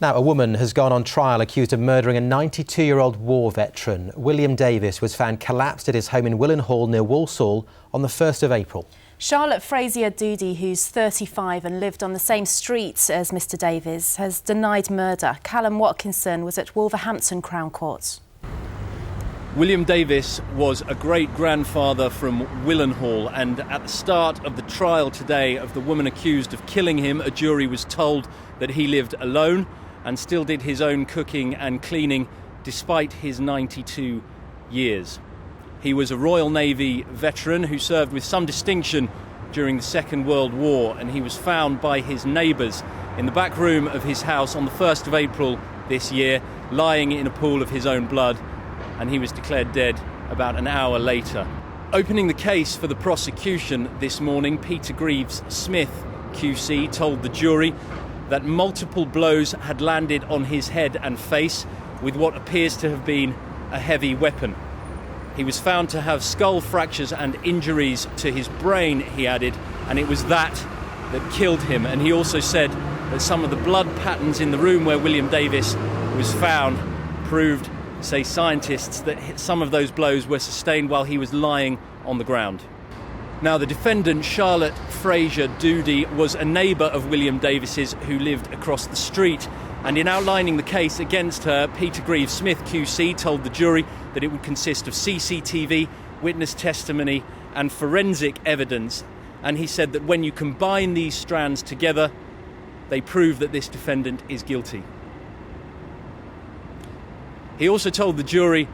Now, a woman has gone on trial accused of murdering a 92-year-old war veteran. William Davies was found collapsed at his home in Willenhall near Walsall on the 1st of April. Charlotte Frazier-Doody, who's 35 and lived on the same street as Mr Davies, has denied murder. Callum Watkinson was at Wolverhampton Crown Court. William Davies was a great-grandfather from Willenhall, and at the start of the trial today of the woman accused of killing him, a jury was told that he lived alone and still did his own cooking and cleaning despite his 92 years. He was a Royal Navy veteran who served with some distinction during the Second World War, and he was found by his neighbours in the back room of his house on the 1st of April this year, lying in a pool of his own blood, and he was declared dead about an hour later. Opening the case for the prosecution this morning, Peter Greaves-Smith QC told the jury that multiple blows had landed on his head and face with what appears to have been a heavy weapon. He was found to have skull fractures and injuries to his brain, he added, and it was that killed him. And he also said that some of the blood patterns in the room where William Davies was found proved, say scientists, that some of those blows were sustained while he was lying on the ground. Now, the defendant, Charlotte Frazier-Doody, was a neighbour of William Davies's who lived across the street. And in outlining the case against her, Peter Greaves-Smith QC told the jury that it would consist of CCTV, witness testimony and forensic evidence. And he said that when you combine these strands together, they prove that this defendant is guilty. He also told the jury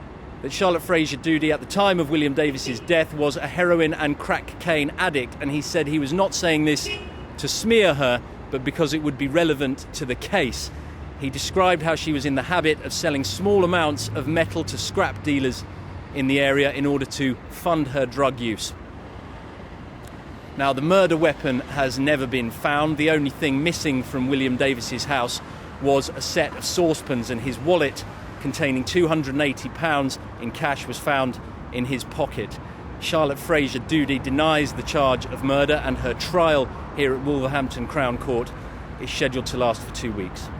that Charlotte Frazier-Doody at the time of William Davies's death was a heroin and crack cocaine addict, and he said he was not saying this to smear her, but because it would be relevant to the case. He described how she was in the habit of selling small amounts of metal to scrap dealers in the area in order to fund her drug use. Now, the murder weapon has never been found. The only thing missing from William Davies's house was a set of saucepans, and his wallet containing £280 in cash was found in his pocket. Charlotte Frazier-Doody denies the charge of murder, and her trial here at Wolverhampton Crown Court is scheduled to last for 2 weeks.